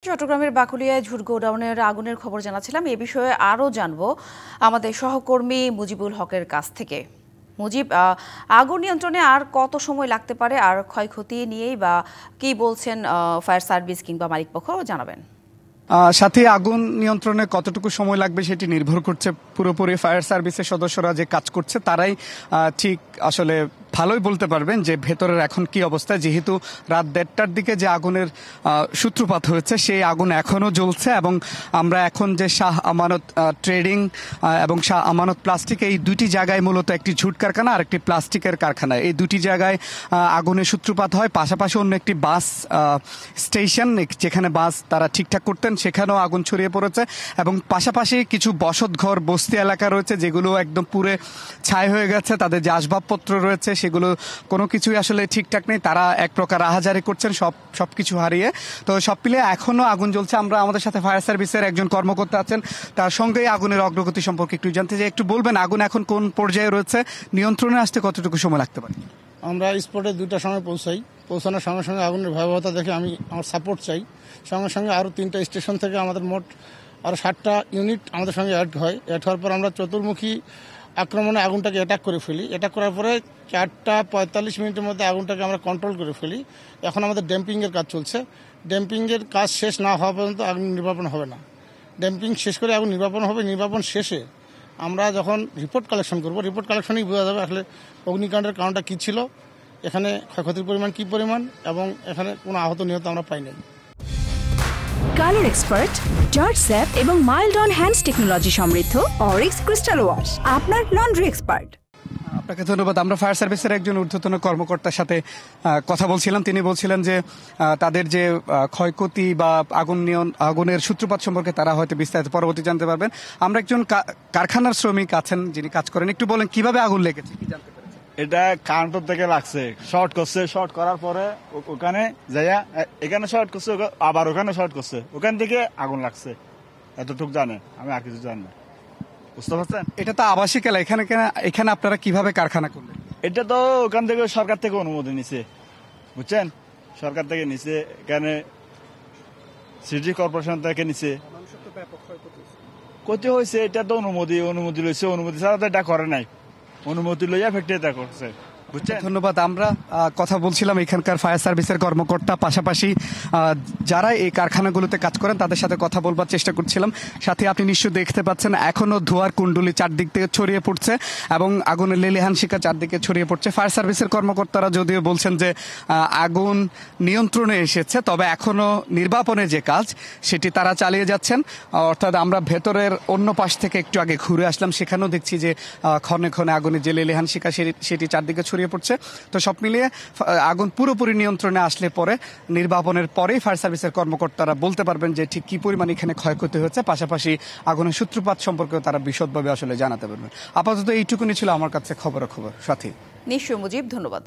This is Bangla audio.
চট্টগ্রামের বাকুলিয়ায় ঝুট গোডাউনের আগুনের খবর জানাচ্ছিলাম। এ বিষয়ে আরও জানবো আমাদের সহকর্মী মুজিবুল হকের কাছ থেকে। মুজিব, আগুন নিয়ন্ত্রণে আর কত সময় লাগতে পারে, আর ক্ষয়ক্ষতি নিয়েই বা কি বলছেন ফায়ার সার্ভিস কিংবা মালিকপক্ষ, জানাবেন। সাথে আগুন নিয়ন্ত্রণে কতটুকু সময় লাগবে সেটি নির্ভর করছে পুরোপুরি ফায়ার সার্ভিসের সদস্যরা যে কাজ করছে তারাই ঠিক আসলে ভালোই বলতে পারবেন যে ভেতরের এখন কি অবস্থা। যেহেতু রাত 1:30টার দিকে যে আগুনের সূত্রপাত হয়েছে সেই আগুন এখনও জ্বলছে এবং আমরা এখন যে শাহ আমানত ট্রেডিং এবং শাহ আমানত প্লাস্টিক এই দুটি জায়গায় মূলত একটি ঝুট কারখানা আর একটি প্লাস্টিকের কারখানা, এই দুটি জায়গায় আগুনের সূত্রপাত হয়। পাশাপাশি অন্য একটি বাস স্টেশন যেখানে বাস তারা ঠিকঠাক করতেন সেখানেও আগুন ছড়িয়ে পড়েছে এবং পাশাপাশি কিছু বসতঘর বস্তি এলাকা রয়েছে যেগুলো একদম পুরে ছাই হয়ে গেছে। তাদের যে আসবাবপত্র রয়েছে সেগুলো কোনো কিছুই আসলে ঠিকঠাক নেই, তারা এক প্রকার আহাজারি করছেন সবকিছু হারিয়ে। তো সব মিলিয়ে এখনো আগুন জ্বলছে। আমরা আমাদের সাথে ফায়ার সার্ভিসের একজন কর্মকর্তা আছেন, তার সঙ্গেই আগুনের অগ্রগতি সম্পর্কে একটু জানতে চাই। একটু বলবেন আগুন এখন কোন পর্যায়ে রয়েছে, নিয়ন্ত্রণে আসতে কতটুকু সময় লাগতে পারে? আমরা স্পটে 2টার সময় পৌঁছানোর সঙ্গে সঙ্গে আগুনের ভয়াবহতা দেখে আমার সাপোর্ট চাই। সঙ্গে সঙ্গে আরও 3টা স্টেশন থেকে আমাদের মোট আরও 7টা ইউনিট আমাদের সঙ্গে অ্যাড হওয়ার পর আমরা চতুর্মুখী আক্রমণে আগুনটাকে অ্যাটাক করে ফেলি। অ্যাটাক করার পরে 4:45 মধ্যে আগুনটাকে আমরা কন্ট্রোল করে ফেলি। এখন আমাদের ড্যাম্পিংয়ের কাজ চলছে। ড্যাম্পিংয়ের কাজ শেষ না হওয়া পর্যন্ত আগুন নির্বাপন হবে না। ড্যাম্পিং শেষ করে আগুন নির্বাপন হবে। নির্বাপন শেষে আমরা যখন রিপোর্ট কালেকশন করব, রিপোর্ট কালেকশনেই বোঝা যাবে আসলে অগ্নিকাণ্ডের কারণটা কী ছিল, এখানে ক্ষয়ক্ষতির পরিমাণ কী পরিমাণ, এবং এখানে কোনো আহত নিহত আমরা পাই নাই। কালার এক্সপার্ট, জর্জ স্যাপ এবং মাইল্ড অন হ্যান্ডস টেকনোলজি সমৃদ্ধ অরিক্স ক্রিস্টাল ওয়াশ আপনার লন্ড্রি এক্সপার্ট। আপনাকে ধন্যবাদ। আমরা ফায়ার সার্ভিসের একজন ঊর্ধ্বতন কর্মকর্তার সাথে কথা বলছিলাম। তিনি বলছিলেন যে তাদের যে ক্ষয়ক্ষতি বা আগুনের সূত্রপাত সম্পর্কে তারা হয়তো বিস্তারিত পরবর্তী জানতে পারবেন। আমরা একজন কারখানার শ্রমিক আছেন যিনি কাজ করেন, একটু বলেন কিভাবে আগুন লেগেছে, কি জানতে পারেন? এটা কারেন্টের থেকে লাগছে, শর্ট করছে, শর্ট করার পরে ওখানে যাইয়া এখানে শর্ট করছে, আবার ওখানে শর্ট করছে, ওখান থেকে আগুন লাগছে, এতটুকু জানে। আমি আর কিছু জানি না, বুঝতে পারছেন? এটা তো আবাসিক এলাকা, এখানে আপনারা কিভাবে কারখানা করলেন? এটা তো ওখান থেকে সরকার থেকে অনুমতি নিছে, বুঝছেন? সরকার থেকে নিছে, এখানে সিটি কর্পোরেশন থেকে নিছে। ক্ষতি হয়েছে, এটা তো অনুমতি লইছে, অনুমতি ছাড়া তো এটা করে নাই, অনুমতি লইয়া ফ্যাক্টরিটা করছে। ধন্যবাদ। আমরা কথা বলছিলাম এখানকার ফায়ার সার্ভিসের কর্মকর্তা, পাশাপাশি যারা এই কারখানাগুলোতে কাজ করেন তাদের সাথে কথা বলবার চেষ্টা করছিলাম। সাথে আপনি নিশ্চয়ই দেখতে পাচ্ছেন এখনো ধোঁয়ার কুণ্ডলি চারদিক থেকে ছড়িয়ে পড়ছে এবং আগুনের লেলিহান শিখা চারদিকে ছড়িয়ে পড়ছে। ফায়ার সার্ভিসের কর্মকর্তারা যদিও বলছেন যে আগুন নিয়ন্ত্রণে এসেছে, তবে এখনো নির্বাপনের যে কাজ সেটি তারা চালিয়ে যাচ্ছেন। অর্থাৎ আমরা ভেতরের অন্য পাশ থেকে একটু আগে ঘুরে আসলাম, সেখানেও দেখছি যে ক্ষণে ক্ষণে আগুনের যে লেলিহান শিখা সেটি চারদিকে ছড়িয়ে পড়ছে। তো সব মিলিয়ে আগুন পুরোপুরি নিয়ন্ত্রণে আসলে পরে নির্বাপনের পরেই ফায়ার সার্ভিসের কর্মকর্তারা বলতে পারবেন যে ঠিক কি পরিমাণ এখানে ক্ষয়ক্ষতি হয়েছে, পাশাপাশি আগুনের সূত্রপাত সম্পর্কেও তারা বিশদভাবে আসলে জানাতে পারবেন। আপাতত এইটুকুনি ছিল আমার কাছে খবর সাথী। নিশ্চয় মুজিব, ধন্যবাদ।